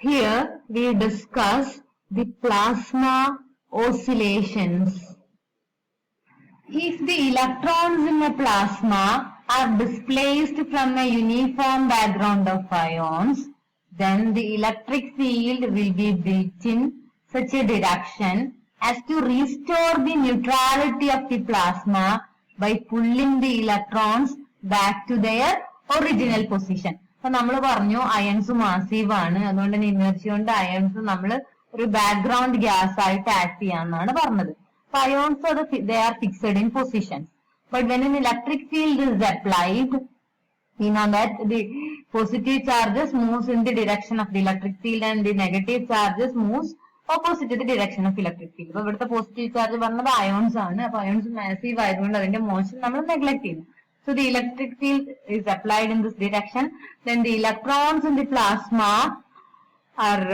Here we discuss the plasma oscillations. If the electrons in a plasma are displaced from a uniform background of ions, then the electric field will be built in such a direction as to restore the neutrality of the plasma by pulling the electrons back to their original position. So, നമ്മൾ പറഞ്ഞു ions massive ആണ്, അതുകൊണ്ട് തന്നെ energy കൊണ്ട് ions നമ്മൾ ഒരു background gas ആയിട്ട് act ചെയ്യാന്നാണ് പറഞ്ഞത്. Ions they are fixed in positions, but when an electric field is applied, we know that the positive charges moves in the direction of the electric field and the negative charges moves opposite to the direction of electric field. So, ഇവിടുത്തെ positive charge പറഞ്ഞത് ions ആണ്. അപ്പൊ ions massive ആയതുകൊണ്ട് അതിന്റെ motion നമ്മൾ neglect ചെയ്യുന്നു. So the electric field is applied in this direction. Then the electrons in the plasma are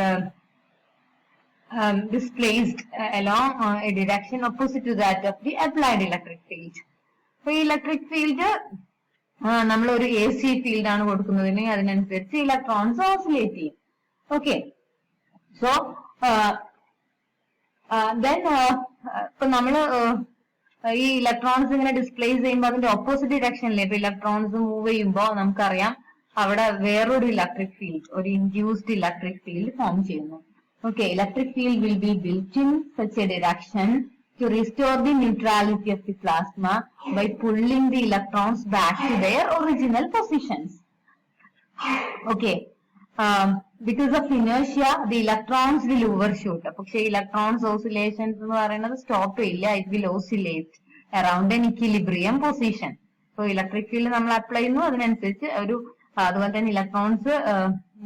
displaced along a direction opposite to that of the applied electric field. So electric field നമ്മൾ ഒരു A C field ആണ് കൊടുക്കുന്നതിന് അതിനനുസരിച്ച് electrons oscillate ചെയ്യും. Okay, so then ഇപ്പൊ നമ്മള് ഈ electrons ഇങ്ങനെ ഡിസ്പ്ലേസ് ചെയ്യുമ്പോൾ അതിന്റെ ഓപ്പോസിറ്റ് ഡിറക്ഷനിൽ ഇപ്പൊ ഇലക്ട്രോൺസ് മൂവ് ചെയ്യുമ്പോൾ നമുക്കറിയാം അവിടെ വേറൊരു ഇലക്ട്രിക് ഫീൽഡ്, ഒരു ഇൻഡ്യൂസ്ഡ് ഇലക്ട്രിക് ഫീൽഡ് ഫോം ചെയ്യുന്നു. Okay, electric field will be built in such a direction to restore the neutrality of the plasma by pulling the electrons back to their original positions. Okay, because of inertia, the electrons will overshoot. പക്ഷേ electrons oscillations എന്ന് പറയുന്നത് stop ചെയ്യില്ല, it will oscillate around an equilibrium position. So electric field നമ്മൾ apply ചെയ്യുന്നു, അതിനനുസരിച്ച് ഒരു അതുപോലെ തന്നെ ഇലക്ട്രോൺസ്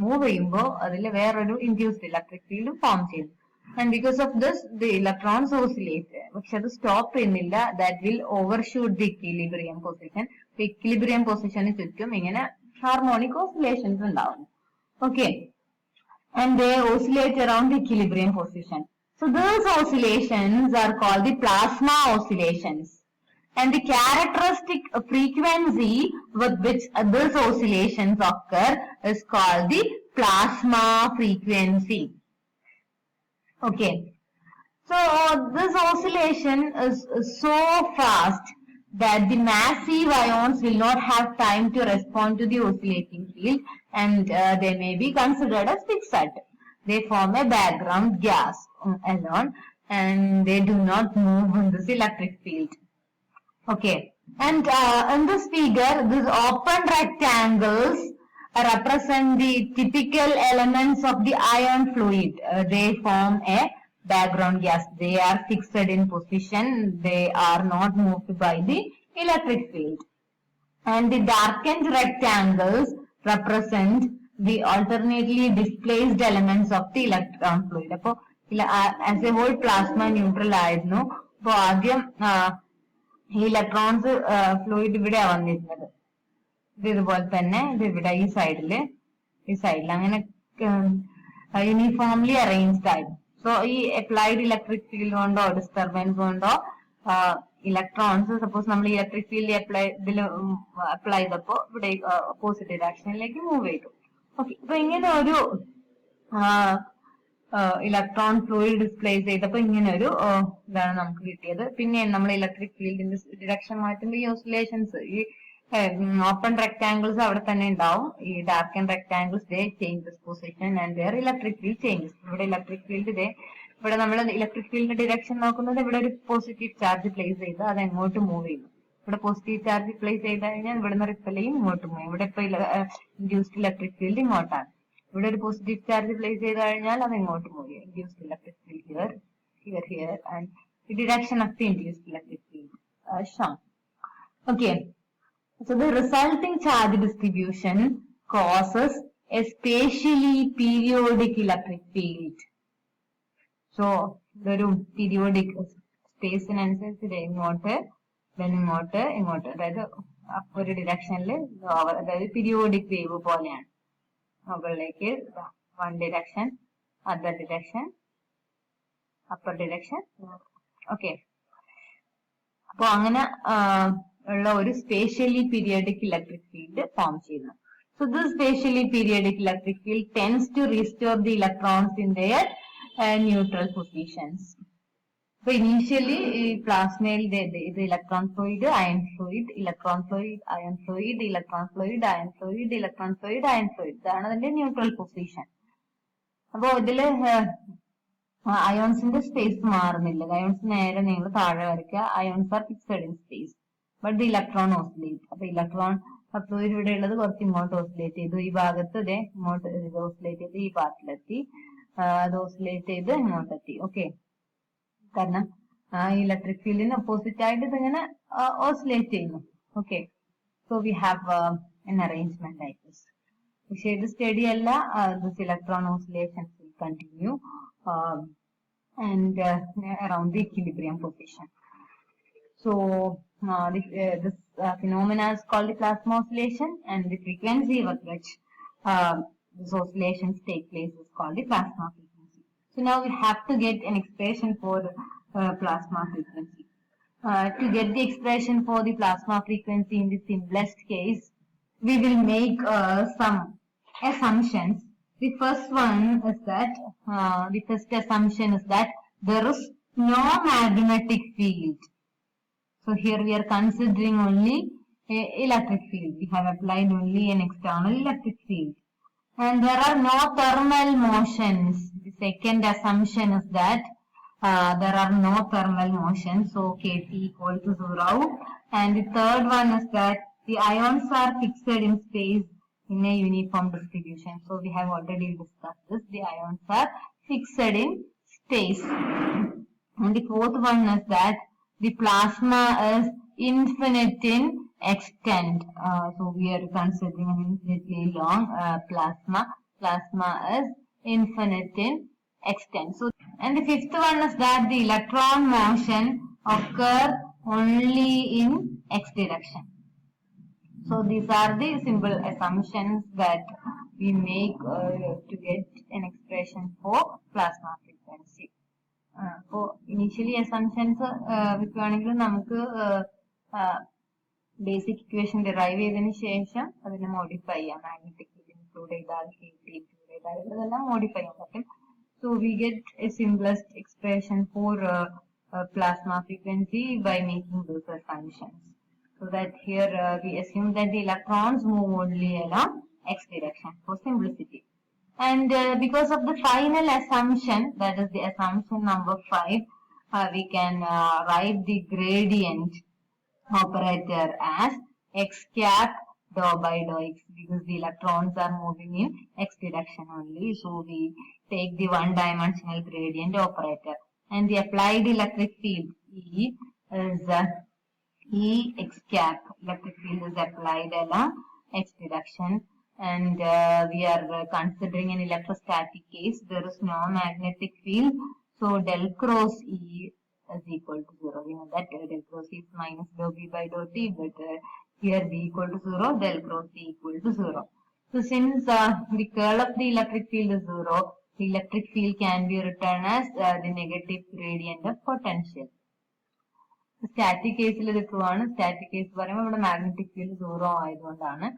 മൂവ് ചെയ്യുമ്പോൾ അതിൽ വേറൊരു ഇൻഡ്യൂസ്ഡ് ഇലക്ട്രിക് ഫീൽഡ് ഫോം ചെയ്യുന്നു. And because of this the electrons oscillate. പക്ഷെ അത് സ്റ്റോപ്പ് ചെയ്യുന്നില്ല, that will overshoot the equilibrium position. Equilibrium പൊസിഷന് ചുറ്റും ഇങ്ങനെ ഹാർമോണിക് ഓസിലേഷൻസ് ഉണ്ടാവുന്നു. Okay, and they oscillate around the equilibrium position. So these oscillations are called the plasma oscillations. And the characteristic frequency with which these oscillations occur is called the plasma frequency. Okay, so this oscillation is so fast that the massive ions will not have time to respond to the oscillating field, and they may be considered as fixed. They form a background gas alone, and they do not move in this electric field. Okay, and in this figure, these open rectangles represent the typical elements of the ion fluid. They form a background gas. They are fixed in position. They are not moved by the electric field. And the darkened rectangles represent the alternately displaced elements of the electron fluid. So, as a whole, plasma neutral ആയിരുന്നു. അപ്പോൾ ആദ്യം ഈ electrons fluid ഇവിടെയാ വന്നിരുന്നത്, ഇത് ഇതുപോലെ തന്നെ ഇത് ഇവിടെ ഈ സൈഡിൽ അങ്ങനെ യൂണിഫോംലി അറേഞ്ച്ഡ് ആയിരുന്നു. സോ ഈ അപ്ലൈഡ് ഇലക്ട്രിക് ഫീൽഡ് കൊണ്ടോ ഡിസ്റ്റർബൻസ് കൊണ്ടോ ഇലക്ട്രോൺസ് സപ്പോസ് നമ്മൾ ഇലക്ട്രിക് ഫീൽഡ് അപ്ലൈ ചെയ്തപ്പോ ഇവിടെ ഓപ്പോസിറ്റ് ഡയറക്ഷനിലേക്ക് മൂവ് ചെയ്തു. ഓക്കെ, അപ്പൊ ഇങ്ങനെ ഒരു ഇലക്ട്രോൺ ഫ്ലൂയിഡ് ഡിസ്പ്ലേസ് ചെയ്തപ്പോ ഇങ്ങനെ ഒരു ഇതാണ് നമുക്ക് കിട്ടിയത്. പിന്നെ നമ്മൾ ഇലക്ട്രിക് ഫീൽഡിന്റെ ഡിറക്ഷൻ മാറ്റുമ്പോൾ ഈ ഓസിലേഷൻസ്, ഈ ഓപ്പൺ റെക്ടാംഗിൾസ് അവിടെ തന്നെ ഉണ്ടാവും. ഈ dark and rectangles they change this position and their electric field changes. ഇവിടെ ഇലക്ട്രിക് ഫീൽഡ് ഇവിടെ നമ്മൾ ഇലക്ട്രിക് ഫീൽഡിന്റെ ഡിറക്ഷൻ നോക്കുന്നത് ഇവിടെ ഒരു പോസിറ്റീവ് ചാർജ് പ്ലേസ് ചെയ്ത് അത് എങ്ങോട്ട് മൂവ് ചെയ്യുന്നു. ഇവിടെ പോസിറ്റീവ് ചാർജ് പ്ലേസ് ചെയ്ത് കഴിഞ്ഞാൽ ഇവിടുന്ന് റിപ്പൽ ചെയ്യും, ഇങ്ങോട്ട് മൂവ് ചെയ്യും. ഇവിടെ ഇപ്പൊ ഇൻഡ്യൂസ്ഡ് ഇലക്ട്രിക് ഫീൽഡ് ഇങ്ങോട്ടാണ്. ഇവിടെ ഒരു പോസിറ്റീവ് ചാർജ് പ്ലേസ് ചെയ്ത് കഴിഞ്ഞാൽ അത് ഇങ്ങോട്ട് മൂവ് ചെയ്യും. Induced electric field here and the direction of the induced electric field shown. Okay, so the resulting charge distribution causes a spatially periodic electric field. So the periodic space അനുസരിച്ച് ഇങ്ങോട്ട് ഇങ്ങോട്ട് അതായത് ഒരു ഡിറക്ഷനിൽ അതായത് പീരിയോഡിക് വേവ് പോലെയാണ്. മുകളിലേക്ക് one direction, other direction, upper direction. Okay, അപ്പൊ അങ്ങനെ ഉള്ള ഒരു spatially periodic electric field form ചെയ്യുന്നു. So this spatially periodic electric field tends to restore the electrons in their neutral positions. So initially plasmയിൽ ഇത് electron fluid, iron fluid, electron fluid, iron fluid, electron fluid, iron fluid, electron fluid, iron fluid, ഇതാണ് അതിന്റെ neutral position. അപ്പൊ ഇതില് അയോൺസിന്റെ space മാറുന്നില്ല. Ions നേരെ നിങ്ങൾ താഴെ വരയ്ക്കുക. Ions are fixed in space but the electron oscillate. അപ്പൊ ഇലക്ട്രോൺ ഫ്ലൂയിഡ് ഇവിടെ ഉള്ളത് കുറച്ച് ഇങ്ങോട്ട് ഓസിലേറ്റ് ചെയ്തു, ഈ ഭാഗത്ത് ഇതേ ഇങ്ങോട്ട് ഓസിലേറ്റ് ചെയ്ത് ഈ പാർട്ടിലെത്തി, അത് ഓസിലേറ്റ് ചെയ്ത് ഇങ്ങോട്ടെത്തി. ഓക്കെ, കാരണം ഇലക്ട്രിക് ഫീൽഡിന് ഓപ്പോസിറ്റ് ആയിട്ട് ഇതിങ്ങനെ ഓസിലേറ്റ് ചെയ്യുന്നു. Okay, so we have an arrangement like this. പക്ഷെ ഇത് സ്റ്റഡി അല്ല, this electron oscillations will continue and around the equilibrium position. So this phenomena is called the plasma oscillation, and the frequency with which these oscillations take place is called the plasma frequency. So now we have to get an expression for plasma frequency. To get the expression for the plasma frequency in the simplest case, we will make some assumptions. The first one is that the first assumption is that there is no magnetic field. So here we are considering only electric field. We have applied only an external electric field. And there are no thermal motions. The second assumption is that there are no thermal motions. So Kp equal to 0. And the third one is that the ions are fixed in space in a uniform distribution. So we have already discussed this. The ions are fixed in space. And the fourth one is that the plasma is infinite in extent. So we are considering an infinitely long plasma. Plasma is infinite in extent. So, and the fifth one is that the electron motion occur only in x direction. So these are the simple assumptions that we make to get an expression for plasma frequency. So initially assumptions വെക്കുകയാണെങ്കിൽ നമുക്ക് basic equation derive ചെയ്തതിന് ശേഷം അതിനെ modify ചെയ്യാം. Magnetic field include ചെയ്താൽ, heat include ചെയ്താൽ ഇതെല്ലാം modify ചെയ്യാൻ പറ്റും. So we get a simplest expression for plasma frequency by making those assumptions. So that here we assume that the electrons move only along x direction for simplicity. And because of the final assumption, that is the assumption number 5, we can write the gradient operator as x cap dou by dou x, because the electrons are moving in x direction only. So we take the one-dimensional gradient operator. And the applied electric field E is E x cap. Electric field is applied along x direction. And we are considering an electrostatic case. There is no magnetic field. So del cross E is equal to 0. We know that del cross E is minus dou B by dou T, but here B equal to 0, del cross E equal to 0. So since the curl of the electric field is 0, the electric field can be written as the negative gradient of potential. Static കേസിൽ ഇത് true ആണ്. Static case പറയുമ്പോൾ ഇവിടെ magnetic field 0 ആയതുകൊണ്ടാണ്.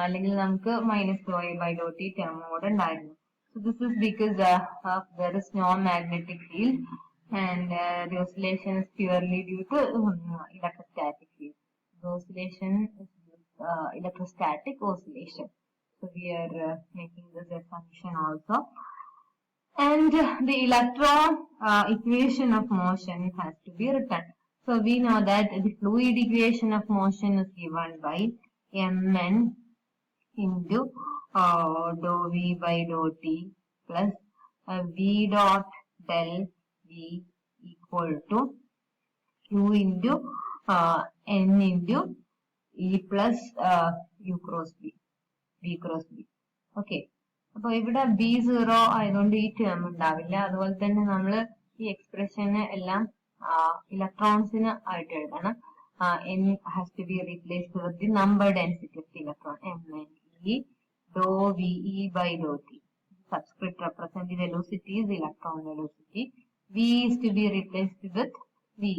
അല്ലെങ്കിൽ നമുക്ക് minus doh A by Dr T term കൂടെ ഉണ്ടായിരുന്നു. So this is because there is no magnetic field, and the oscillation is purely due to electrostatic field. The oscillation is electrostatic oscillation. So we are making this assumption also. And the electron equation of motion has to be written. So we know that the fluid equation of motion is given by mn into dou v by dou t plus v dot del v equal to q into n into e plus u cross b, v cross b. Okay. അപ്പൊ ഇവിടെ B 0 ആയതുകൊണ്ട് ഈ term ഉണ്ടാവില്ല. അതുപോലെ തന്നെ നമ്മൾ ഈ എക്സ്പ്രഷന് എല്ലാം ഇലക്ട്രോൺസിന് ആയിട്ട് എഴുതണം. n has to be replaced with the number density of the electron, mne dou ve by dou t. Subscript represent the velocity is electron velocity. V is to be replaced with ve.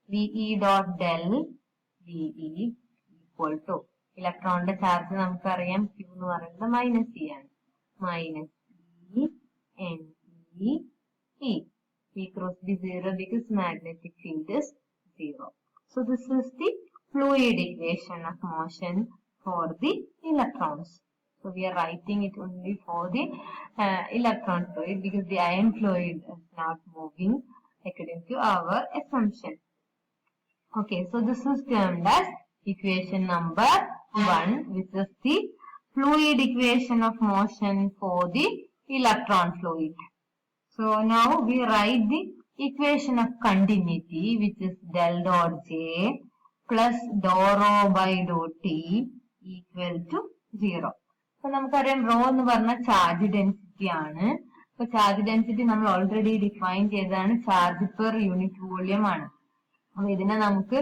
Ve dot del ve equal to ഇലക്ട്രോണിന്റെ charge നമുക്കറിയാം Q എന്ന് പറയുന്നത് minus E ആണ്. Minus E N E E. E cross B 0 because magnetic field is 0. So this is the fluid equation of motion for the electrons. So we are writing it only for the electron fluid because the ion fluid is not moving according to our assumption. Okay, so this is termed as equation number 1, which is the fluid equation of motion for the electron fluid. So now we write the equation of continuity, which is del dot J plus dou rho by dou T equal to 0. So നമുക്കറിയാം rho എന്ന് പറഞ്ഞ charge density ആണ്. അപ്പൊ charge density നമ്മൾ already define ചെയ്തതാണ്, charge per unit volume ആണ്. അപ്പൊ ഇതിനെ നമുക്ക്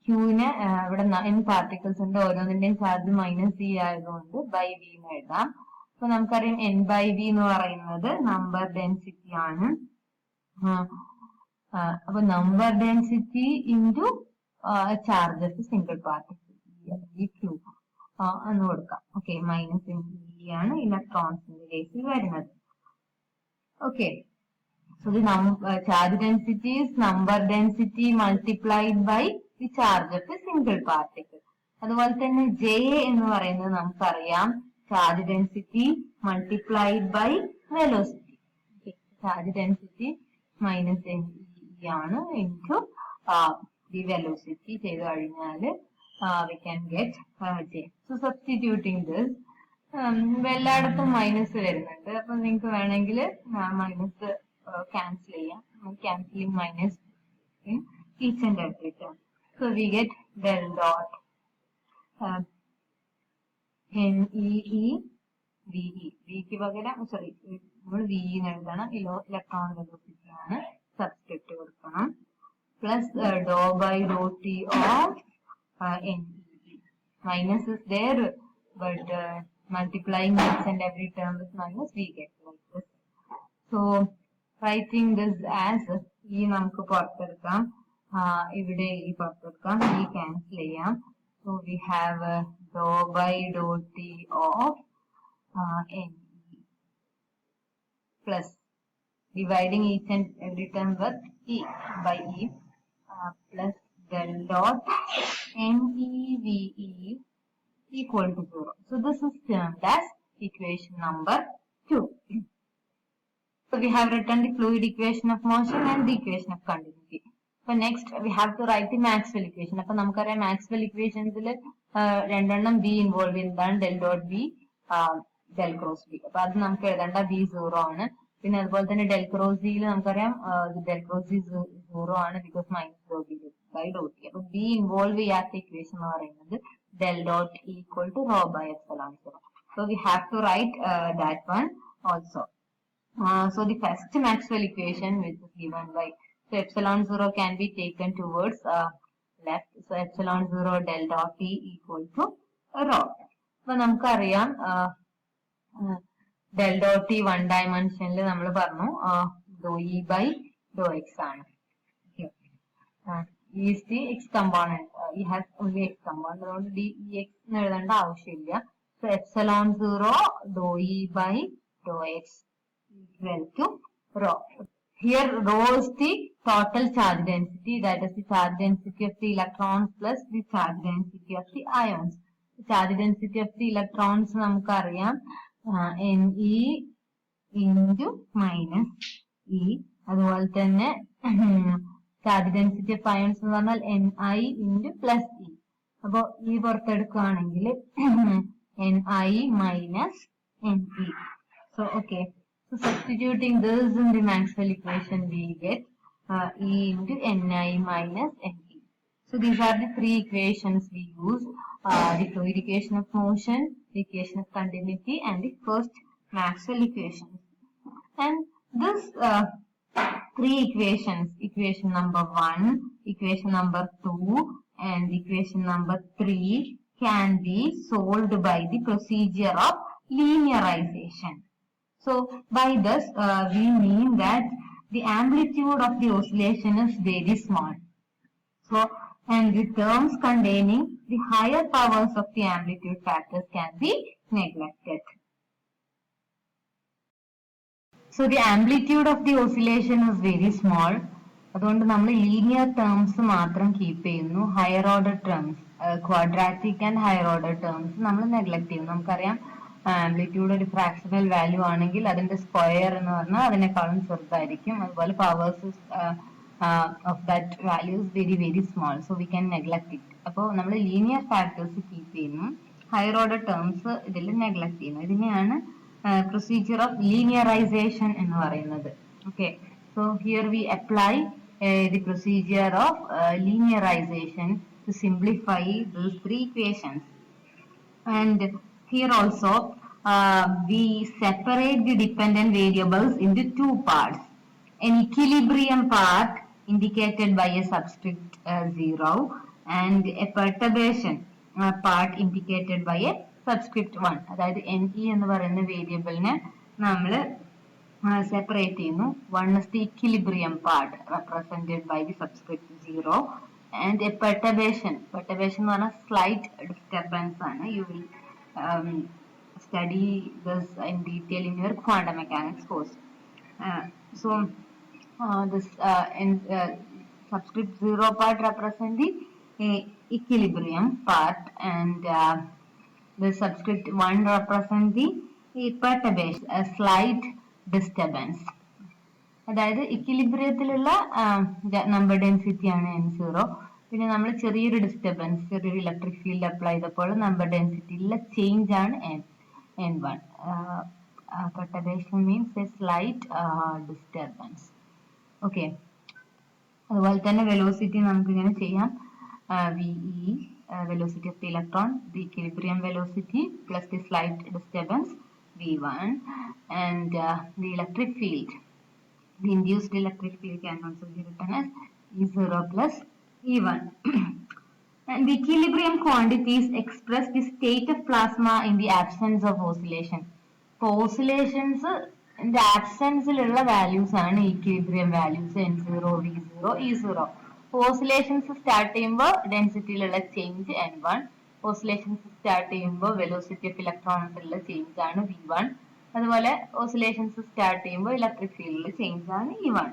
ക്യൂവിനെ ഇവിടെ n പാർട്ടിക്കിൾസ് ഉണ്ട്, ഓരോന്നിന്റെയും ചാർജ് മൈനസ് ഇ ആയതുകൊണ്ട് ബൈ വി എന്ന് എഴുതാം. അപ്പൊ നമുക്കറിയാം n ബൈ വി എന്ന് പറയുന്നത് നമ്പർ ഡെൻസിറ്റി ആണ്. അപ്പൊ number density into charge of single particle Q എന്ന് കൊടുക്കാം. ഓക്കെ, മൈനസ് ഇ ആണ് ഇലക്ട്രോൺസിന്റെ കേസിൽ വരുന്നത്. Okay, so the charge density is number density multiplied by the charge of a single particle. അതുപോലെ തന്നെ J എന്ന് പറയുന്നത് നമുക്കറിയാം charge density multiplied by velocity. Charge density minus e ആണ് into the velocity ചെയ്ത് കഴിഞ്ഞാൽ we can get J. So substituting this, എല്ലായിടത്തും minus വരുന്നുണ്ട്. അപ്പൊ നിങ്ങൾക്ക് വേണമെങ്കിൽ മൈനസ് cancel ചെയ്യാം. Cancelling minus in each and every term. So we get del dot NEE VE. V ക്ക് പകരം നമ്മൾ V എന്ന് എഴുതണം. ഇലക്ട്രോൺ വെലോസിറ്റി ആണ്, സബ്സ്ക്രിപ്റ്റ് കൊടുക്കണം. Plus doh by Dr T of NEE. Minus is there, but multiplying each and every term with minus, we get like this. So writing this as E നമുക്ക് പുറത്തെടുക്കാം, ഇവിടെ E പുറത്തെടുക്കാം, E cancel ചെയ്യാം. So we have dou by dou T of NE plus dividing each and every term with E by E plus del dot NEVE equal to 0. So this is termed as equation number 2. So we have written the fluid equation of motion and the equation of continuity. So next we have to write the Maxwell equation. അപ്പൊ നമുക്കറിയാം Maxwell equationsൽ രണ്ടെണ്ണം B involve ചെയ്യുന്നതാണ്, del dot B, del cross B. അപ്പൊ അത് നമുക്ക് എഴുതേണ്ട B 0 ആണ്. പിന്നെ അതുപോലെ തന്നെ del cross C യിൽ നമുക്കറിയാം del cross C 0 ആണ്, because minus dou B by dou T. അപ്പൊ B ഇൻവോൾവ് ചെയ്യാത്ത ഇക്വേഷൻ എന്ന് പറയുന്നത് del dot E equal to rho by epsilon 0. So we have to write that one also. So the first Maxwell equation, which is given by, so epsilon 0 can be taken towards left. So epsilon 0 del dot T equal to rho. So നമുക്കറിയാം del dot T one dimensionൽ നമ്മൾ പറഞ്ഞു dou E by dou X ആണ്. E is the X component. E has only X component. അതുകൊണ്ട് dEx എന്ന് എഴുതേണ്ട ആവശ്യമില്ല. So epsilon 0 dou E by dou X equal to rho. Here rho is the total charge density, that is the charge density of the electrons plus the charge density of the ions. The charge density of the electrons നമുക്കറിയാം Ne into minus E. അതുപോലെ തന്നെ charge density of ions എന്ന് പറഞ്ഞാൽ Ni into plus E. അപ്പൊ E പുറത്തെടുക്കുകയാണെങ്കിൽ Ni minus Ne. So okay. So substituting this in the Maxwell equation, we get E into Ni minus Ne. So these are the three equations we use, the fluid equation of motion, the equation of continuity, and the first Maxwell equation. And this three equations, equation number 1, equation number 2, and equation number 3 can be solved by the procedure of linearization. So by this we mean that the amplitude of the oscillation is very small. So and the terms containing the higher powers of the amplitude factors can be neglected. So the amplitude of the oscillation is very small. അതുകൊണ്ട് നമ്മൾ linear terms മാത്രം keep ചെയ്യുന്നു. Higher order terms, quadratic and higher order terms നമ്മൾ neglect ചെയ്യുന്നു. നമുക്കറിയാം amplitude ഒരു fractional value ആണെങ്കിൽ അതിന്റെ സ്ക്വയർ എന്ന് പറഞ്ഞാൽ അതിനേക്കാളും ചെറുതായിരിക്കും. അതുപോലെ powers of that value is very very small, so we can neglect it. അപ്പോൾ നമ്മൾ ലീനിയർ ഫാക്ടേഴ്സ് കീപ്പ് ചെയ്യുന്നു, ഹയർ ഓർഡർ ടേംസ് ഇതിൽ നെഗ്ലക്ട് ചെയ്യുന്നു. ഇതിനെയാണ് procedure of linearization എന്ന് പറയുന്നത്. Okay, so here we apply the procedure of linearization to simplify these three equations. And here also we separate the dependent variables into two parts. An equilibrium part indicated by a subscript 0 and a perturbation part indicated by a subscript 1. അതായത് NE എന്ന് പറയുന്ന വേരിയബിളിനെ നമ്മൾ separate ചെയ്യുന്നു. One is the equilibrium part represented by the subscript 0 and a perturbation. Perturbation എന്ന് പറഞ്ഞാൽ slight disturbance ആണ്. You will study this in detail in your quantum mechanics course. So this subscript 0 part represent the equilibrium part, and the subscript 1 represent the perturbation, a slight disturbance. അതായത് ഇക്വിലിബ്രിയത്തിലുള്ള number density ആണ് n0. പിന്നെ നമ്മൾ ചെറിയൊരു disturbance, ചെറിയൊരു electric field apply ചെയ്തപ്പോൾ number ഡെൻസിറ്റിയിലുള്ള change ആണ് n1. Perturbation means a slight disturbance. Okay, അതുപോലെ തന്നെ വെലോസിറ്റി നമുക്ക് ഇങ്ങനെ ചെയ്യാം. VE, velocity of the electron, the equilibrium velocity plus the slight disturbance V1, and the electric field, the induced electric field can also be written as E0 plus E1. And the equilibrium quantities express the state of plasma in the absence of oscillation. So oscillations in the absence ലുള്ള values ആണ് equilibrium values n0, V0, E0. Oscillations start ചെയ്യുമ്പോൾ ഡെൻസിറ്റിയിലുള്ള change n1, oscillations start ചെയ്യുമ്പോൾ velocity of ഇലക്ട്രോൺസിലുള്ള change ആണ് V1, അതുപോലെ oscillations start ചെയ്യുമ്പോൾ electric ഫീൽഡിൽ ചേഞ്ച് ആണ് E1.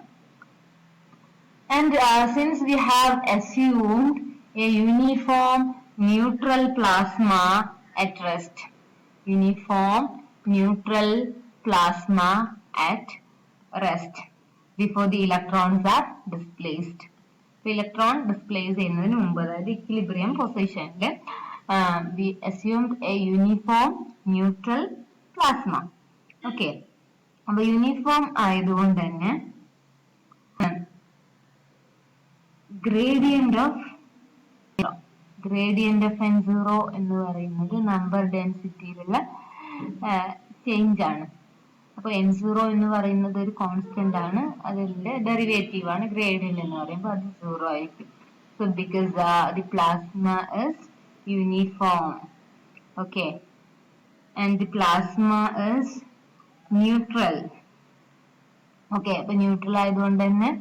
And since we have assumed a uniform neutral plasma at rest, uniform neutral plasma at rest before the electrons are displaced. Electron displace ചെയ്യുന്നതിന് മുമ്പ്, അതായത് equilibrium പൊസിഷനിൽ we assumed a uniform neutral plasma. Okay, അപ്പൊ uniform ആയതുകൊണ്ട് തന്നെ gradient of n0 എന്ന് പറയുന്നത് number ഡെൻസിറ്റിയിലുള്ള ചേഞ്ച് ആണ്. അപ്പൊ n0 എന്ന് പറയുന്നത് ഒരു കോൺസ്റ്റന്റ് ആണ്, അതിന്റെ ഡെറിവേറ്റീവ് ആണ് ഗ്രേഡിയന്റ് എന്ന് പറയുമ്പോൾ അത് 0 ആയിരിക്കും. So because the plasma is uniform, okay, and the plasma is neutral. Okay, അപ്പൊ ന്യൂട്രൽ ആയതുകൊണ്ട് തന്നെ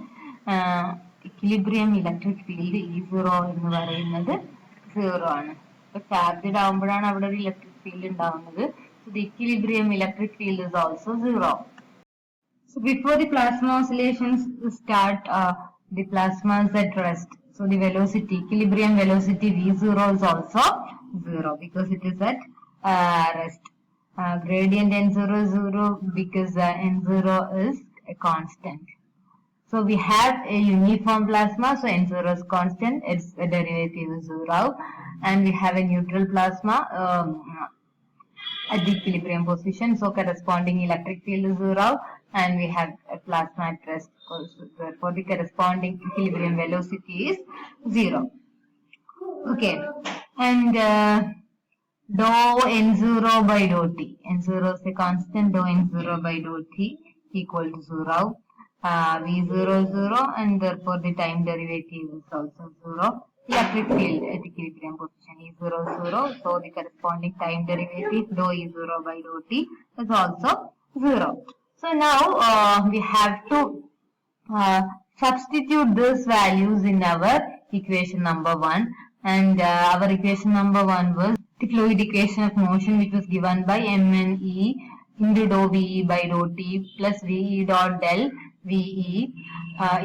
ഇക്വിലിബ്രിയം ഇലക്ട്രിക് ഫീൽഡ് E0 എന്ന് പറയുന്നത് 0 ആണ്. അപ്പൊ ചാർജഡ് ആവുമ്പോഴാണ് അവിടെ ഒരു ഇലക്ട്രിക് ഫീൽഡ് ഉണ്ടാവുന്നത്. So the equilibrium electric field is also 0. So before the plasma oscillations start, the plasma is at rest. So the velocity, equilibrium velocity V0 is also 0 because it is at rest. Gradient n0 is 0 because n0 is a constant. So we have a uniform plasma, so n0 is constant, its derivative is 0, and we have a neutral plasma at the equilibrium position, so corresponding electric field is 0, and we have a plasma at rest, therefore the corresponding equilibrium velocity is 0. Okay, and dou n0 by dou t, n0 is a constant, dou n0 by dou t equal to 0, v0 is 0, and therefore the time derivative is also 0. Electric field at equilibrium position E0 is 0, so the corresponding time derivative dou E0 by dou t is also 0. So now we have to substitute these values in our equation number 1, and our equation number 1 was the fluid equation of motion, which was given by mne into dou ve by dou t plus ve dot del ve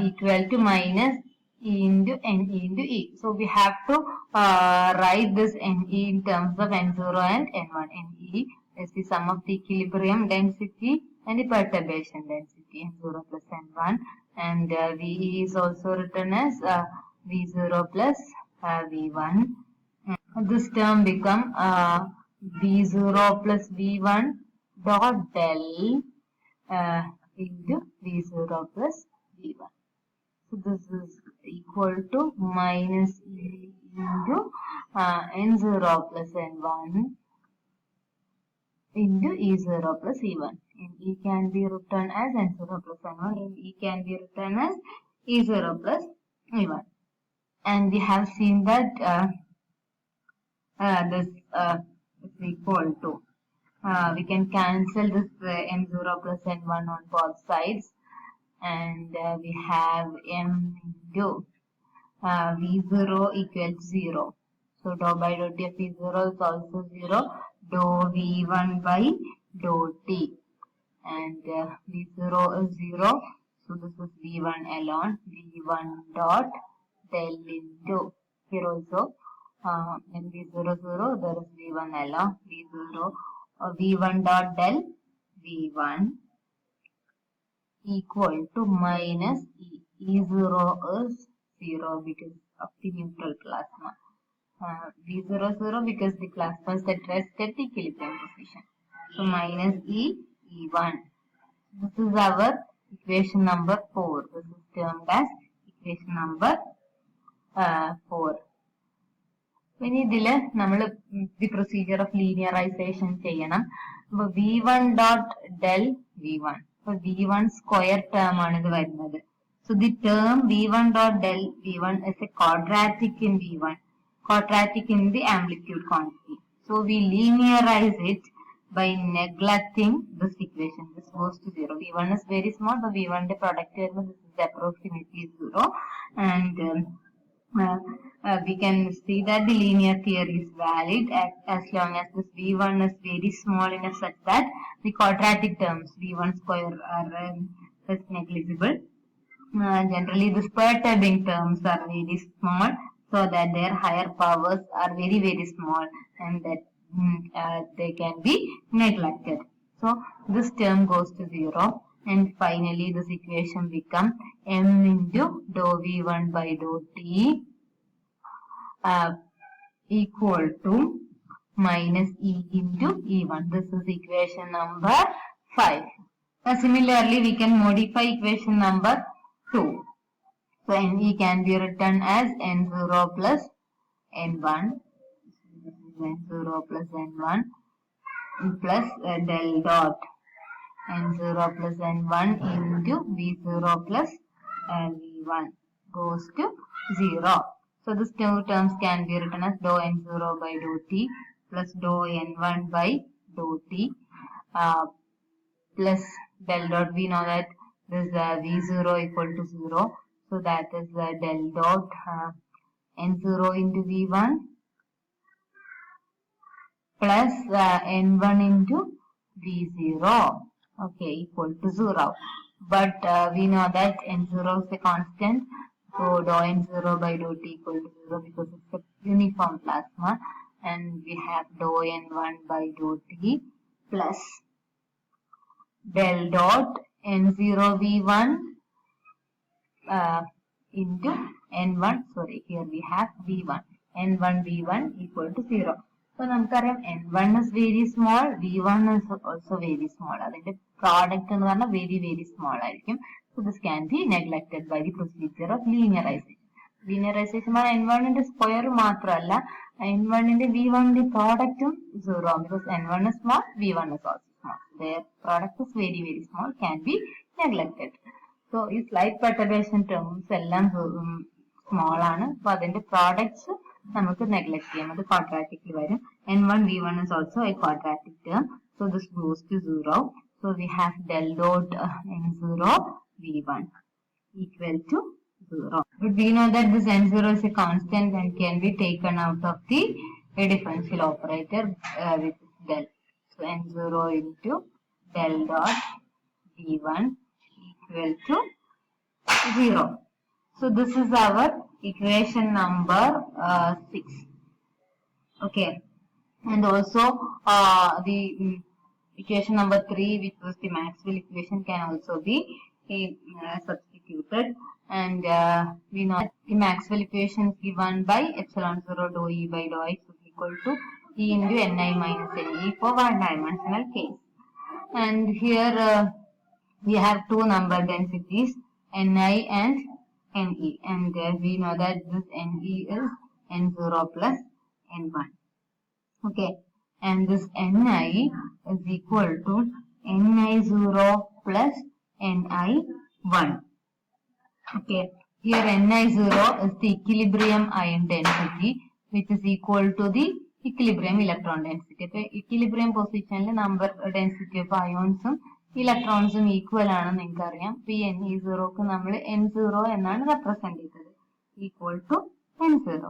equal to minus E into NE into E. So we have to write this NE in terms of N0 and N1. NE is the sum of the equilibrium density and the perturbation density, N0 plus N1, and VE is also written as V0 plus V1. And this term become V0 plus V1 dot del into V0 plus V1. So this is equal to minus E into N0 plus N1 into E0 plus E1. And E can be written as N0 plus N1 and E can be written as E0 plus E1. And we have seen that this is equal to, we can cancel this N0 plus N1 on both sides. And we have m into V0 equal to 0. So dou by dou t of V0 is also 0. Dou V1 by dou t. And V0 is 0. So this is V1 alone. V1 dot del into. Here also in V0 0 there is V1 alone. V0 V1 dot del V1 equal to minus E. E0 is 0 because of the neutral plasma. V0 0 because the plasma is at rest at the equilibrium position. So minus E, E1. This is our equation number 4. This is termed as equation number 4. ഇനി ഇതില് നമ്മൾ the procedure of linearization ചെയ്യണം. അപ്പോൾ V1 dot del V1. So V1 square term ആണ് ഇത് വരുന്നത്. So the term V1 dot del V1 is a quadratic in V1, quadratic in the amplitude quantity. So we linearize it by neglecting this equation. This goes to 0. V1 is very small, but V1 the product here, this is approximately 0. And we can see that the linear theory is valid as long as this V1 is very small enough such that the quadratic terms V1 square are negligible. Generally, the perturbing terms are very small, so that their higher powers are very, very small and that they can be neglected. So this term goes to 0. And finally, this equation becomes m into dou V1 by dou t equal to minus E into E1. This is equation number 5. Similarly, we can modify equation number 2. So NE can be written as N0 plus N1. N0 plus N1 plus del dot N0 plus N1 into V0 plus V1 goes to 0. So these two terms can be written as dou N0 by dou t plus dou N1 by dou t plus del dot. We know that this V0 equal to 0. So that is del dot N0 into V1 plus N1 into V0. Okay, equal to 0. But we know that N0 is a constant. So dou N0 by dou t equal to 0 because it's a uniform plasma. And we have dou N1 by dou t plus del dot N0 V1 into N1. Sorry, here we have V1. N1 V1 equal to 0. So നമുക്കറിയാം N1 is very small, V1 is also very small. അതിന്റെ product എന്ന് പറഞ്ഞാൽ very, very small ആയിരിക്കും. So this can be neglected by the procedure of linearization. Linearization by N1 ന്റെ square മാത്രമല്ല, N1 ന്റെ V1 ന്റെ product 0 because N1 is small, V1 is also small. Their product is very, very small, can be neglected. So ഈ slight perturbation terms എല്ലാം small ആണ്. അപ്പോൾ അതിന്റെ products നമുക്ക് neglect ചെയ്യാം. അത് quadratic വരും. N1 V1 is also a quadratic term. So this goes to 0. So we have del dot N0 V1 equal to 0. But we know that this n0 is a constant and can be taken out of the differential operator with del. So n0 into del dot v1 equal to 0. So this is our equation number 6. Okay. And also the equation number 3, which was the Maxwell equation, can also be substituted. And we know that the Maxwell equation is given by epsilon 0 dou E by dou X is equal to E into Ni minus Ne for one-dimensional case. And here we have two number densities, Ni and Ne. And we know that this Ne is N0 plus N1. Okay, and this Ni is equal to Ni0 plus Ni1. Okay, here Ni0 is the equilibrium ion density, which is equal to the equilibrium electron density. So, equilibrium position number density of ions electrons equal ആണെന്ന് നിങ്ങൾക്കറിയാം. ഈ Ne0ക്ക് നമ്മൾ N0 എന്നാണ് represent ചെയ്തത്, equal to N0.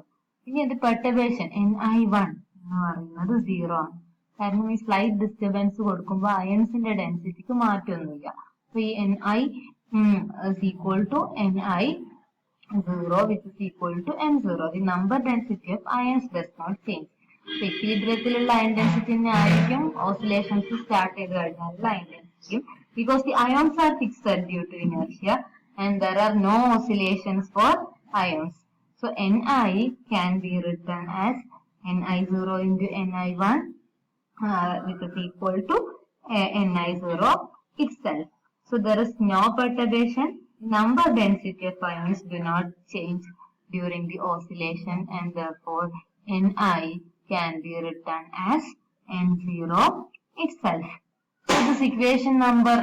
ഇനി ഇത് perturbation Ni1 എന്ന് പറയുന്നത് 0 ആണ്. കാരണം ഈ സ്ലൈറ്റ് ഡിസ്റ്റർബൻസ് കൊടുക്കുമ്പോൾ അയൺസിന്റെ ഡെൻസിറ്റിക്ക് മാറ്റമൊന്നുമില്ല. അപ്പൊ ഈ Ni is equal to Ni0, which is equal to N0. The number density of ions does not change. Equilibriumത്തിലുള്ള അയൺ ഡെൻസിറ്റി തന്നെ ആയിരിക്കും ഓസിലേഷൻസ് സ്റ്റാർട്ട് ചെയ്ത് കഴിഞ്ഞാൽ അയൺ ഡെൻസിറ്റിയും, because the ions are fixed due to inertia and there are no oscillations for ions. So Ni can be written as Ni0 into Ni1, which is equal to Ni0 itself. So there is no perturbation. Number density of ions do not change during the oscillation, and therefore Ni can be written as N0 itself. So this equation number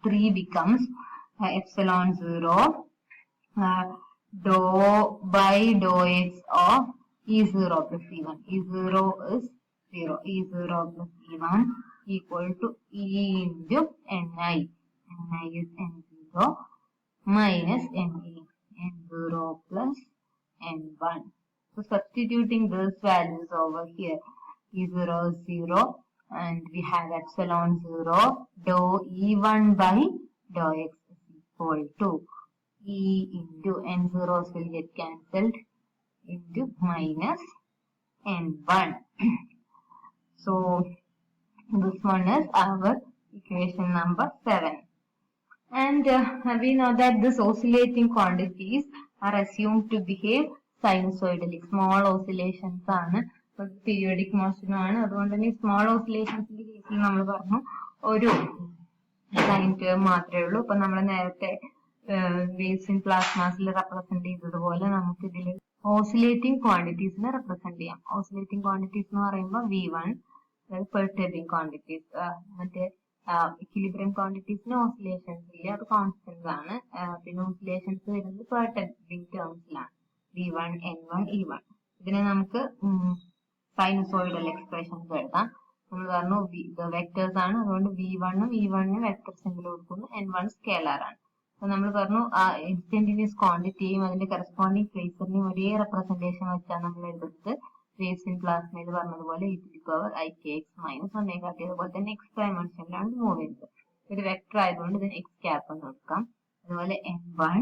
3 becomes epsilon 0 dou by dou x of E0 plus E1. E0 is 0. E0 plus E1 equal to E into Ni. Ni is N0 minus Ne. N0 plus N1. So substituting those values over here, E0 is 0 and we have epsilon 0 dou E1 by dou x is equal to E into N0s will get cancelled into minus N1. So this one is our equation number 7. And we know that these oscillating quantities are assumed to behave sinusoidally. Small oscillations ആണ്, periodic motion ആണ്. അതുകൊണ്ട് തന്നെ small oscillationsന്റെ കേസിൽ നമ്മൾ പറഞ്ഞു ഒരു sine term മാത്രമേ ഉള്ളൂ. ഇപ്പൊ നമ്മൾ നേരത്തെ വേവ്സ് ഇൻ പ്ലാസ്മാസിൽ റെപ്രസെന്റ് ചെയ്തതുപോലെ നമുക്ക് ഇതിൽ ഓസിലേറ്റിംഗ് ക്വാണ്ടിറ്റീസിനെ റെപ്രസെന്റ് ചെയ്യാം. ഓസിലേറ്റിംഗ് ക്വാണ്ടിറ്റീസ് എന്ന് പറയുമ്പോൾ V1, പെർട്ടർബിംഗ് ക്വാണ്ടിറ്റീസ്, മറ്റേ ഇക്വിലിബ്രിയം ക്വാണ്ടിറ്റീസിന് ഓസിലേഷൻസ് ഇല്ല, അത് കോൺസ്റ്റന്റ് ആണ്. പിന്നെ ഓസിലേഷൻസ് വരുന്നത് പെർട്ടർബിംഗ് ടേംസിലാണ്, V1, N1, E1. ഇതിനെ നമുക്ക് സൈനുസോയിഡൽ എക്സ്പ്രഷൻസ് എഴുതാം. നമ്മൾ പറഞ്ഞു വെക്ടേഴ്സ് ആണ്, അതുകൊണ്ട് V1 E1 വെക്ടർ സിംബൽ കൊടുക്കുന്നു, N1 സ്കേലാർ ആണ്. അപ്പൊ നമ്മൾ പറഞ്ഞു ആ ഇൻസ്റ്റന്റീനിയസ് ക്വാണ്ടിറ്റിയും അതിന്റെ കറസ്പോണ്ടിങ് ഫേസറിനെയും ഒരേ റെപ്രസെന്റേഷൻ വെച്ചാണ് നമ്മൾ എഴുതുന്നത്. വേവ്സ് ഇൻ പ്ലാസ്മയിൽ പറഞ്ഞതുപോലെ e⁻⁴ മൈനസ് ഒമേഗ ടി. അതുപോലെ തന്നെ എക്സ് ഡയമെൻഷനിലാണ് മൂവ് ചെയ്യുന്നത്. ഒരു വെക്ടർ ആയതുകൊണ്ട് ഇതിന് എക്സ് ക്യാപ്പ് എന്ന് കൊടുക്കാം. അതുപോലെ N1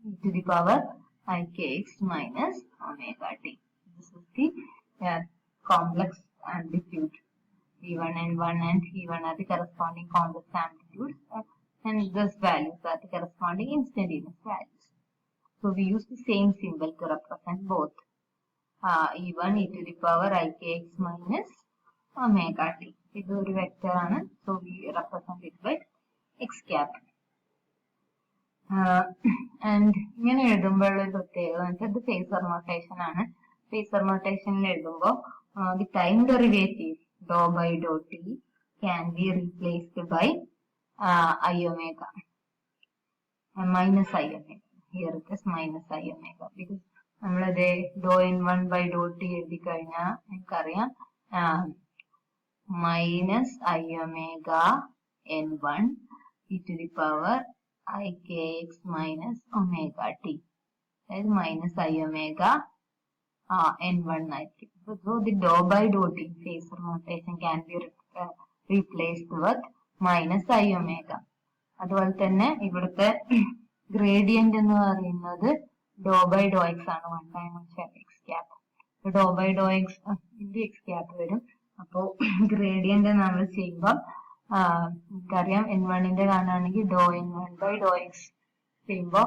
e⁻⁴ minus omega T. This is the complex amplitude. V1, N1 and E1 are the corresponding complex amplitudes, and these values are the corresponding instantaneous values. So we use the same symbol to represent both. E1 e⁻⁴ minus omega t. ഇത് ഒരു vector ആണ്, so we represent it by x cap. And ഇങ്ങനെ എഴുതുമ്പോൾ ഒരു പ്രത്യേകത വെച്ചാൽ ഇത് phasor notation ആണ്. ഫേസർ നൊട്ടേഷനിൽ എഴുതുമ്പോൾ the time derivative dou by dou t can be replaced by I omega, minus I omega. Here it is minus I omega, because നമ്മളത് dou N1 by dou t എഴുതി കഴിഞ്ഞാൽ നമുക്കറിയാം minus I omega N1 e⁻⁴ ikx minus omega t. That is minus I omega n1 ആയിരിക്കും. So the dou by dou t phasor notation can be replaced with minus I omega. അതുപോലെ തന്നെ ഇവിടുത്തെ gradient എന്ന് പറയുന്നത് doh by Dr X ആണ്. One dimension X cap. Doh by Dr X into X cap വരും. അപ്പോ gradient നമ്മൾ ചെയ്യുമ്പോൾ നമുക്കറിയാം n1ന്റെ കാണുകയാണെങ്കിൽ doh n1 by Dr X ചെയ്യുമ്പോൾ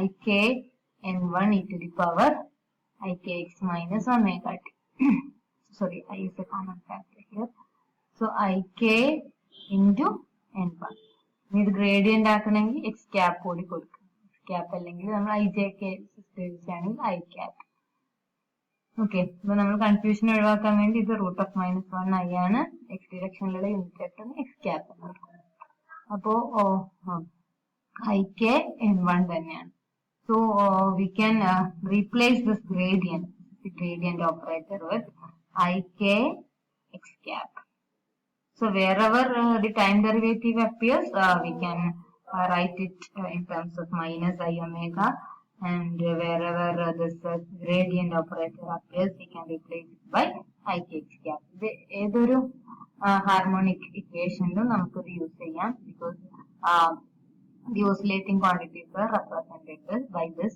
ik n1 e to the power ikx minus omega t. Sorry, I is a common factor here. So ik into n1. ഇത് gradient ആക്കണമെങ്കിൽ X cap കൂടി കൊടുക്കും. എക്സ് ക്യാപ് അല്ലെങ്കിൽ നമ്മൾ i j k ആണെങ്കിൽ i cap. Okay, അപ്പൊ നമ്മൾ confusion ഒഴിവാക്കാൻ വേണ്ടി ഇത് √(-1) i ആണ്. എക്സ് ഡിറക്ഷനിലുള്ള യൂണിറ്റ് വെക്ടർ എക്സ് ക്യാപ് എന്ന് പറയുന്നത്. അപ്പോ ik n1 തന്നെയാണ്. So we can replace this gradient, the gradient operator, with ik x cap. So wherever the time derivative appears, we can write it in terms of minus I omega, and wherever this gradient operator appears, we can replace it by ik x cap. ഏതൊരു harmonic ഇക്വേഷനിലും നമുക്കത് use ചെയ്യാം, because the oscillating quantities are represented by this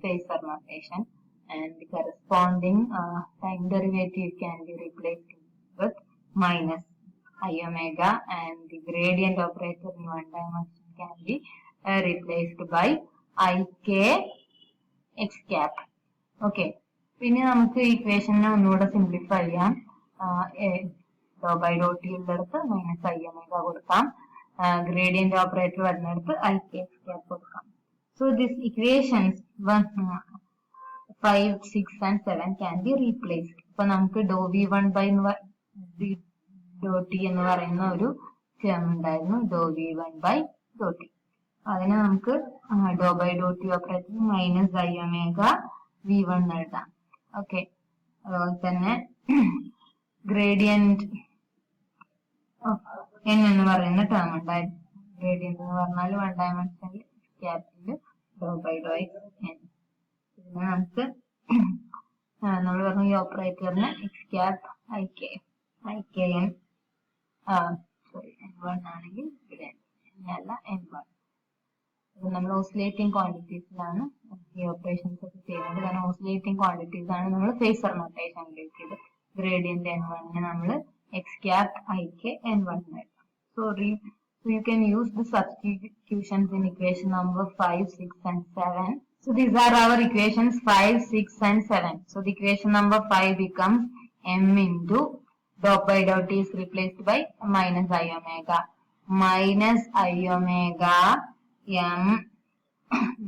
phasor notation, and the corresponding time derivative can be replaced with minus I omega, and the gradient operator in one dimension can be replaced by ik x cap. Okay, പിന്നെ നമുക്ക് ഇക്വേഷനെ ഒന്നുകൂടെ simplify ചെയ്യാം. ഡോ by Dr T ഉള്ളിടത്ത് minus I omega കൊടുക്കാം. Gradient operator വരുന്നിടത്ത് ik x cap കൊടുക്കാം. So these equations 5, 6 and 7 can be replaced. അപ്പൊ നമുക്ക് ഡോ v1 by ഡോ ടി എന്ന് പറയുന്ന ഒരു ടേം ഉണ്ടായിരുന്നു, ഡോ v1 by ഡോ ടി. അതിനെ നമുക്ക് ഡോ by Dr t operator minus I omega v1 എഴുതാം. ഓക്കെ, അതുപോലെ തന്നെ ഗ്രേഡിയന്റ് n എന്ന് പറയുന്ന ടേം ഉണ്ടായിരുന്നു. ഗ്രേഡിയന്റ് എന്ന് പറഞ്ഞാൽ വൺ ഡയമെൻഷനിൽ ക്യാപിറ്റൽ ഡോ ബൈ ഡോ എക്സ് n. പിന്നെ നമുക്ക് നമ്മൾ പറഞ്ഞു ഈ ഓപ്പറേറ്ററിന് x cap ik n sorry n1 ആണെങ്കിൽ ഇവിടെ അല്ല n1. നമ്മൾ ഓസിലേറ്റിംഗ് ക്വാണ്ടിറ്റീസിലാണ് ഈ ഓപ്പറേഷൻസ് ഒക്കെ ചെയ്യുന്നത്. കാരണം ഓസിലേറ്റിംഗ് ക്വാണ്ടിറ്റീസ് ആണ് നമ്മൾ ഫേസർ നൊട്ടേഷനിലേക്ക് ഗ്രേഡിയന്റ് n1 നമ്മൾ എക്സ് ക്യാപ് ik n1 എഴുതാം. So you can use the substitutions in equation number 5, 6 and 7. So these are our equations 5, 6 and 7. So the equation number 5 becomes m into dou by dou t is replaced by minus I omega. Minus I omega m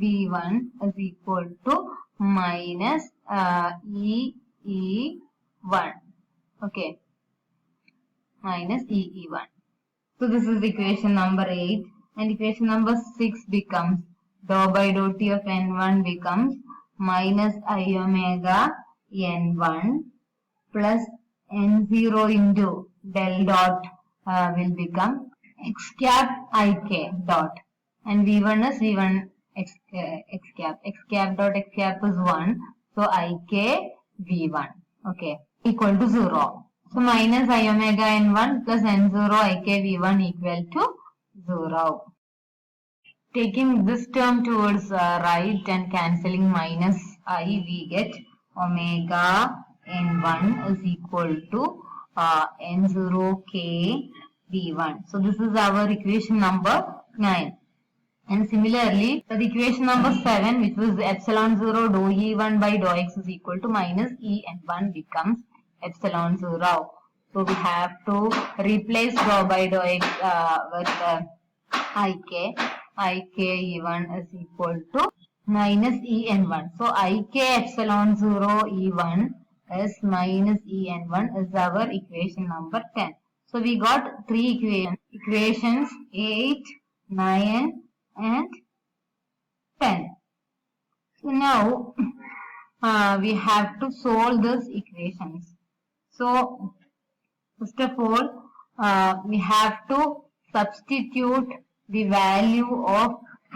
v1 is equal to minus e1. Okay, minus e1. So this is equation number 8, and equation number 6 becomes dou by dou t of n1 becomes minus I omega n1 plus n0 into del dot will become x cap ik dot, and v1 is v1 x cap. X cap dot x cap is 1, so ik v1, okay, equal to 0. So minus I omega n1 plus n0 ik v1 equal to 0. Taking this term towards right and cancelling minus I, we get omega n1 is equal to n0 k v1. So this is our equation number 9. And similarly, the equation number 7, which was epsilon 0 dou e1 by dou x is equal to minus e n1 becomes epsilon 0. So we have to replace dou by dou x with ik e1 is equal to minus e n1. So ik epsilon 0 e1 is minus e n1 is our equation number 10. So we got three equations 8, 9 and 10. So now we have to solve these equations. So first of all, we have to substitute the value of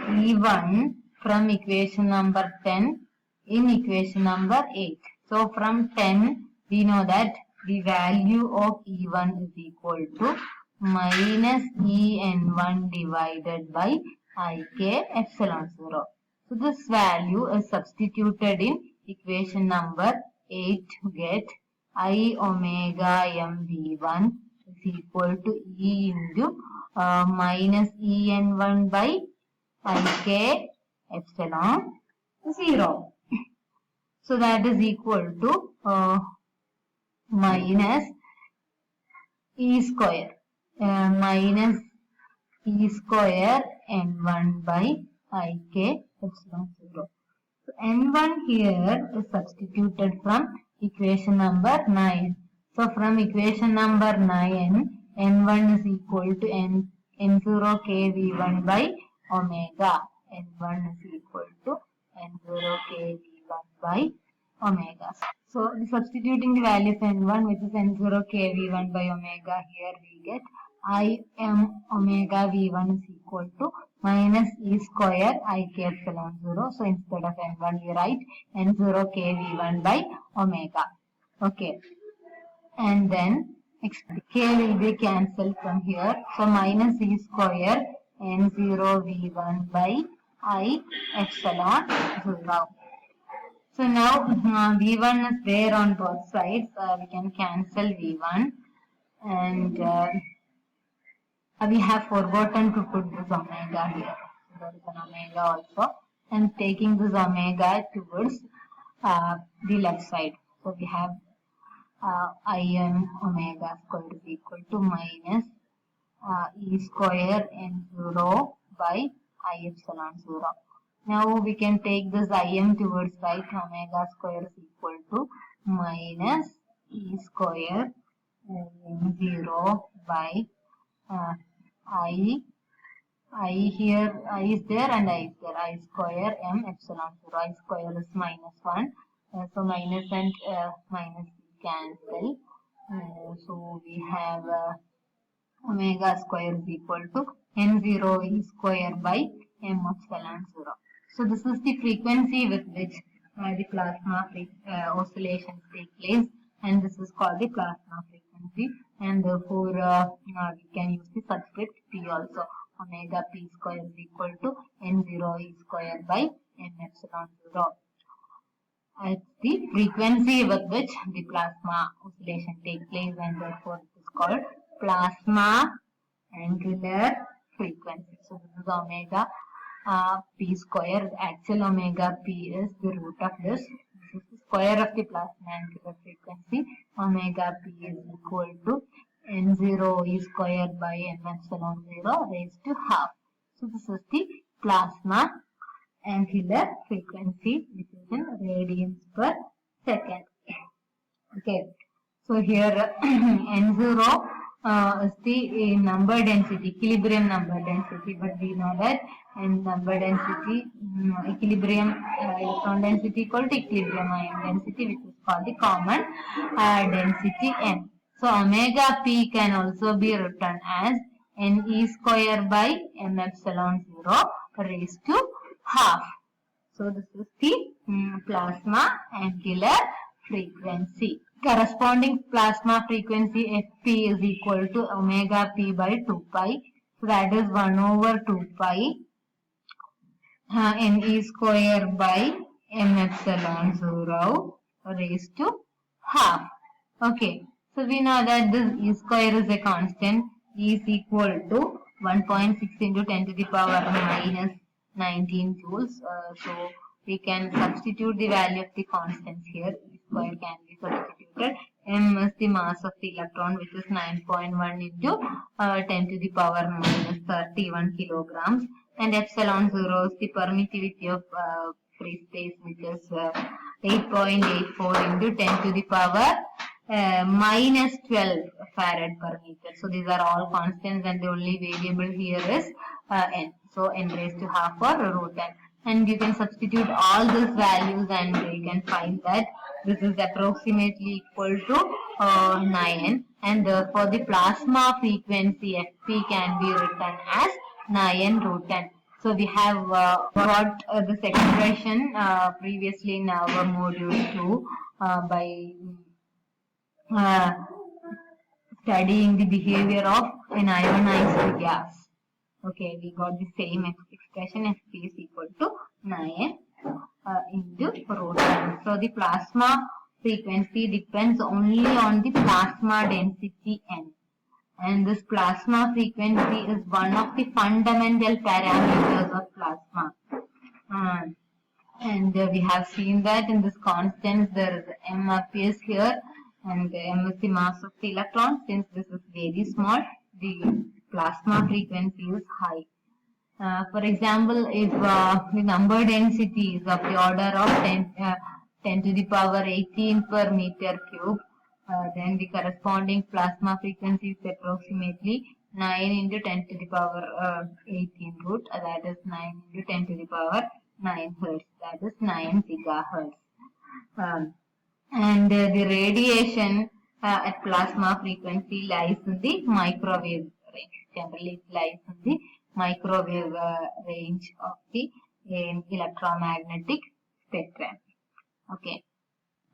E1 from equation number 10 in equation number 8. So from 10 we know that the value of E1 is equal to minus En1 divided by Ik epsilon 0. So this value is substituted in equation number 8 to get I omega mv1 is equal to E into minus En1 by Ik epsilon 0. So that is equal to minus E square minus E square N1 by Ik epsilon 0. So N1 here is substituted from equation number 9. So from equation number 9, N1 is equal to N0 kV1 by omega. N1 is equal to N0 kV1 by omega. So substituting the value of N1, which is N0 kV1 by omega, here we get I m omega V1 is equal to minus E square Ik epsilon 0. So instead of N1 we write N0 kV1 by omega. Okay. And then K will be cancelled from here. So minus E square N0 V1 by I epsilon 0. So now V1 is there on both sides. We can cancel V1 and we have forgotten to put this omega here. So there is an omega also, and taking this omega towards the left side. So we have Im omega square is equal to minus E square N0 by I epsilon 0. Now we can take this Im towards right. Omega square is equal to minus E square N0 by I here, I is there and I is there. I square m epsilon 0. I square is minus 1. So minus and minus cancel. So we have omega square is equal to n0 e square by m epsilon 0. So this is the frequency with which the plasma oscillations take place, and this is called the plasma frequency, and therefore we can use the subscript p also. Omega p square is equal to n0 e square by m epsilon 0. It's the frequency with which the plasma oscillation takes place, and therefore it is called plasma angular frequency. So this is omega p square. Actual omega p is the root of this. This is the square of the plasma angular frequency. Omega p is equal to n0 e square by m epsilon 0 raised to half. So this is the plasma angular frequency, which is in radians per second. Okay. So here n0 is the number density, equilibrium number density, but we know that number density, equilibrium electron density equal to equilibrium ion density, which is called the common density n. So omega p can also be written as n e square by m epsilon 0 raised to half. So this is the plasma angular frequency. Corresponding plasma frequency Fp is equal to omega p by 2 pi. So that is 1 over 2 pi n e square by m epsilon 0 raised to half. Okay. So we know that this e square is a constant. E is equal to 1.6 into 10 to the power minus 19 joules. So we can substitute the value of the constants here. E square can be substituted. M is the mass of the electron, which is 9.1 into 10 to the power minus 31 kilograms. And epsilon 0 is the permittivity of free space, which is 8.84 into 10 to the power minus 12 farad per meter. So these are all constants, and the only variable here is n. So n raised to half or root n. And you can substitute all these values, and you can find that this is approximately equal to 9. And therefore the plasma frequency Fp can be written as 9 root n. So we have got this expression previously in our module 2 by studying the behavior of an ionized gas. Okay, we got the same expression Fp is equal to 9 into root 1. So the plasma frequency depends only on the plasma density n. And this plasma frequency is one of the fundamental parameters of plasma. And we have seen that in this constant there is m appears here, and m is the mass of the electron. Since this is very small, the plasma frequency is high. For example, if the number density is of the order of 10 to the power 18 per meter cube, then the corresponding plasma frequency is approximately 9 into 10 to the power 18 root, that is 9 into 10 to the power 9 hertz, that is 9 gigahertz. And the radiation at plasma frequency lies in the microwave range. Generally, it lies in the microwave range of the electromagnetic spectrum. Okay.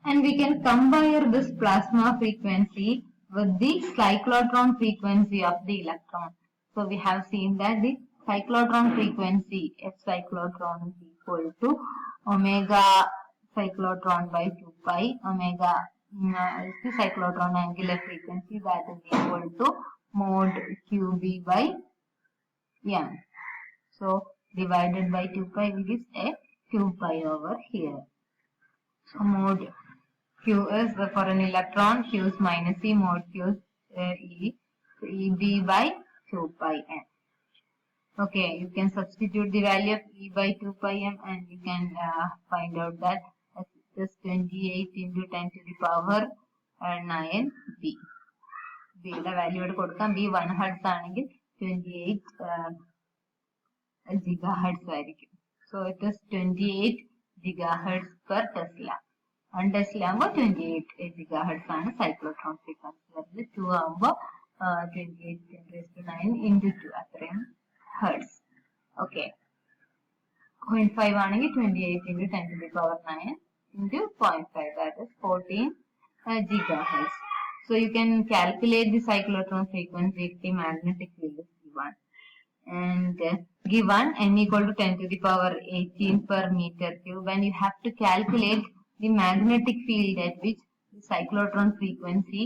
And we can compare this plasma frequency with the cyclotron frequency of the electron. So we have seen that the cyclotron frequency, F cyclotron is equal to omega cyclotron by 2 pi. Omega is the cyclotron angular frequency, that is equal to mod QB by m. So divided by 2 pi gives a 2 pi over here. So mod Q is for an electron, Q is minus E, mod Q is E. So EB by 2 pi m. Okay, you can substitute the value of E by 2 pi m and you can find out that it is 28 into 10 to the power 9 B. B the value B 1 hertz aanengil 28 gigahertz. So it is 28 gigahertz per Tesla. 1 Tesla 28 gigahertz ആണ് cyclotron frequency. 2 ആകുമ്പോൾ 28 10 raised to 9 into 2 അത്രയും hertz. Okay. 0.5 ആണെങ്കിൽ 28 into 10 to the power 9 into 0.5, that is 14 gigahertz. So you can calculate the cyclotron frequency if the magnetic field is given. And given n equal to 10 to the power 18 per meter cube, and you have to calculate the magnetic field at which the cyclotron frequency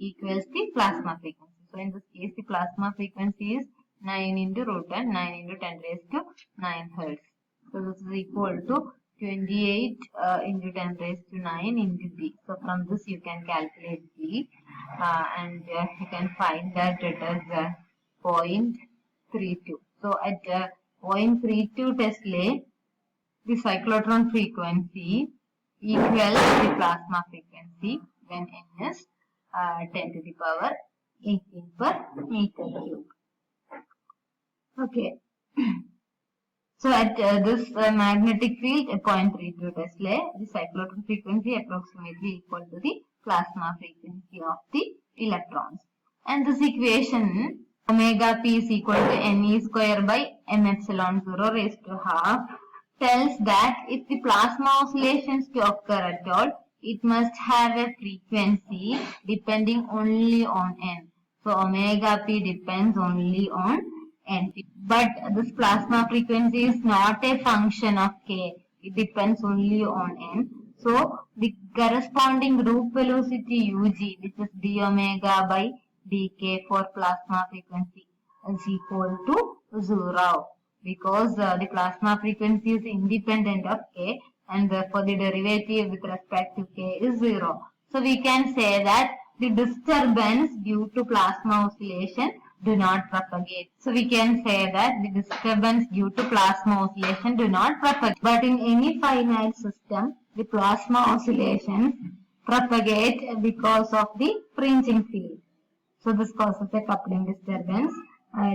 equals the plasma frequency. So in this case, the plasma frequency is 9 into root 10, 9 into 10 raised to 9 hertz. So this is equal to 28 into 10 raised to 9 into B. So from this you can calculate B and you can find that it is 0.32. So at 0.32 Tesla, the cyclotron frequency equals the plasma frequency when n is 10 to the power 18 per meter cube. Okay. So at this magnetic field at 0.32 Tesla, the cyclotron frequency approximately equal to the plasma frequency of the electrons. And this equation omega p is equal to ne square by m epsilon 0 raised to half tells that if the plasma oscillations to occur at all, it must have a frequency depending only on n. So omega p depends only on n. But this plasma frequency is not a function of k. It depends only on n. So the corresponding group velocity Ug, which is d omega by dk for plasma frequency, is equal to 0. Because the plasma frequency is independent of k and therefore the derivative with respect to k is 0. So we can say that the disturbance due to plasma oscillation do not propagate. So we can say that the disturbance due to plasma oscillation do not propagate. But in any finite system, the plasma oscillations propagate because of the fringing field. So this causes a coupling disturbance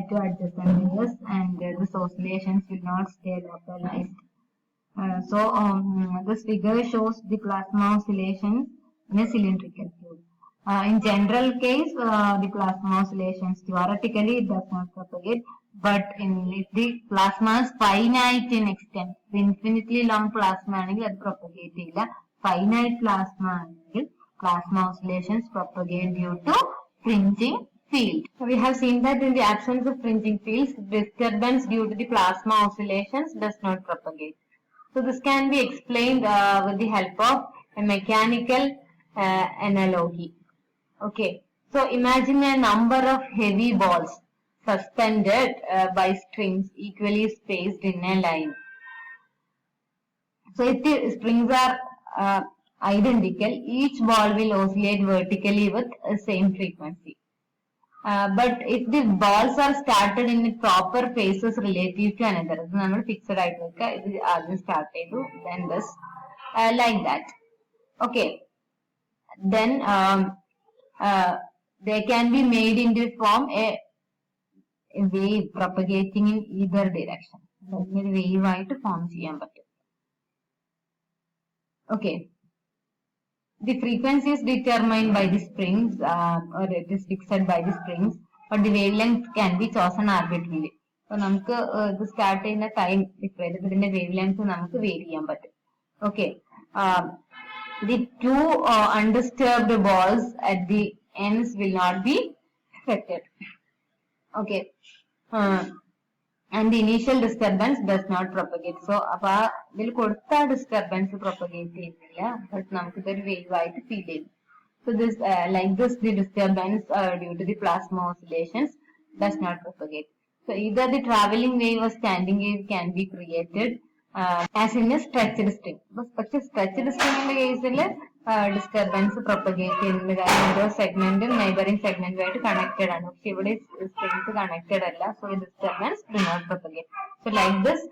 to adjacent layers, and these oscillations will not stay localized. This figure shows the plasma oscillations in a cylindrical tube. In general case, the plasma oscillations theoretically it does not propagate, but if the plasma is finite in extent, infinitely long plasma ആണെങ്കിൽ അത് propagate ചെയ്യില്ല. Finite plasma ആണെങ്കിൽ plasma oscillations propagate due to fringing field. We have seen that in the absence of fringing fields, disturbance due to the plasma oscillations does not propagate. So this can be explained with the help of a mechanical analogy. Okay, so imagine a number of heavy balls suspended by strings equally spaced in a line. So if the strings are identical, each ball will oscillate vertically with the same frequency. But if the balls are started in the proper phases relative to another, നമ്മൾ fixed ആയിട്ട് വെക്കുക, ഇത് ആദ്യം start ചെയ്തു, then this like that. Okay, then they can be made into form a wave propagating in either direction. ഒരു wave ആയിട്ട് form ചെയ്യാൻ പറ്റും. Okay, the frequency is determined by the springs, or it is fixed by the springs, but the wavelength can be chosen arbitrarily. So നമുക്ക് ഇത് start ചെയ്യുന്ന time define ചെയ്ത് ഇതിന്റെ wavelength നമുക്ക് വേരി ചെയ്യാൻ പറ്റും. Okay, the two undisturbed balls at the ends will not be affected. Okay, and the initial disturbance does not propagate. So അപ്പൊ ഇതിൽ കൊടുത്ത disturbance propagate ചെയ്യുന്നില്ല, but നമുക്ക് ഇതൊരു wave ആയിട്ട് feel ചെയ്യും. So this like this the disturbance due to the plasma oscillations does not propagate. So either the traveling wave or standing wave can be created as in a stretched string. പക്ഷെ stretched string ന്റെ കേസിൽ disturbance propagate ചെയ്യുന്നത് കാരണം ഓരോ സെഗ്മെന്റും neighbouring സെഗ്മെന്റുമായിട്ട് connected ആണ്. പക്ഷെ ഇവിടെ strings connected അല്ല, so disturbance do not propagate. So like this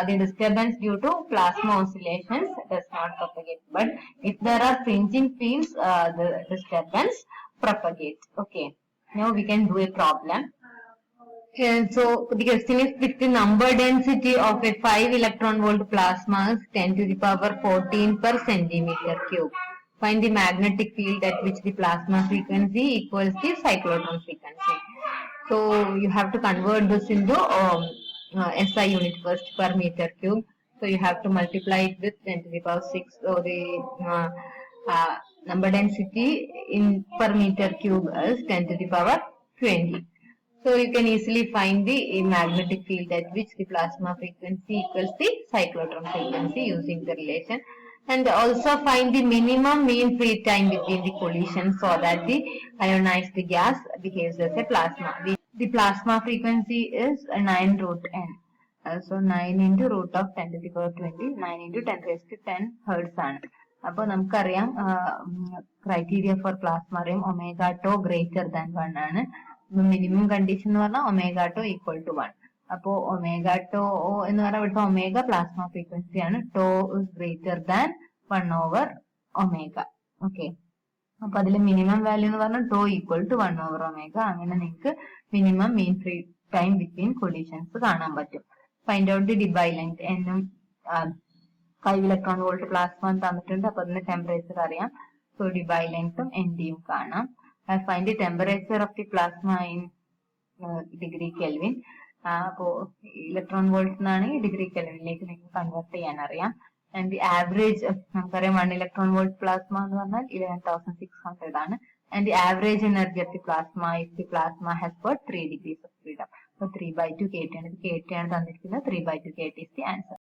the disturbance due to plasma oscillations does not propagate, but if there are fringing fields, the disturbance propagate. Okay, now we can do a problem. So the question is, if the number density of a 5 electron volt plasma is 10 to the power 14 per centimeter cube, find the magnetic field at which the plasma frequency equals the cyclotron frequency. So you have to convert this into SI unit first, per meter cube. So you have to multiply it with 10 to the power 6. So the number density in per meter cube is 10 to the power 20. So you can easily find the magnetic field at which the plasma frequency equals the cyclotron frequency using the relation, and also find the minimum mean free time between the collisions so that the ionized gas behaves as a plasma. The plasma frequency is 9 root n. So 9 into root of 10 to the power 20, 9 into 10 raised to 10 hertz ആണ്. അപ്പോൾ നമുക്കറിയാം criteria four plasma അറിയാം, omega to greater than 1 ആണ്. Minimum condition എന്ന് പറഞ്ഞാൽ omega to equal to 1. അപ്പോ omega to എന്ന് പറഞ്ഞാൽ ഇവിടുത്തെ ഒമേഗ പ്ലാസ്മ ഫ്രീക്വൻസി ആണ്. Tau is greater than 1 over omega. Okay, അപ്പൊ അതിൽ മിനിമം വാല്യൂ എന്ന് പറഞ്ഞാൽ tau equal to 1 over omega. അങ്ങനെ നിങ്ങൾക്ക് minimum mean free time between collisions കാണാൻ പറ്റും. Find out the Debye length. എന്നും 5 ഇലക്ട്രോൺ വോൾട്ട് പ്ലാസ്മ തന്നിട്ടുണ്ട്, അപ്പൊ അതിന്റെ ടെമ്പറേച്ചർ അറിയാം. സോ ഡിബൈ ലെങ്ത്തും എൻഡിയും കാണാം. Find the temperature of the plasma in degree Kelvin. അപ്പോ ഇലക്ട്രോൺ വോൾട്ട് എന്നാണെങ്കിൽ ഡിഗ്രി കെൽവിനിലേക്ക് നിങ്ങൾക്ക് കൺവേർട്ട് ചെയ്യാൻ അറിയാം. ആൻഡ് ദി ആവറേജ് നമുക്കറിയാം 1 ഇലക്ട്രോൺ വോൾട്ട് പ്ലാസ്മ എന്ന് പറഞ്ഞാൽ 11,600 ആണ്. And the average energy of the plasma if the plasma has got 3 degrees of freedom. അപ്പോൾ 3/2 kT ആണ്. kT ആണ് തന്നിരിക്കുന്നത്. 3/2 kT is the answer.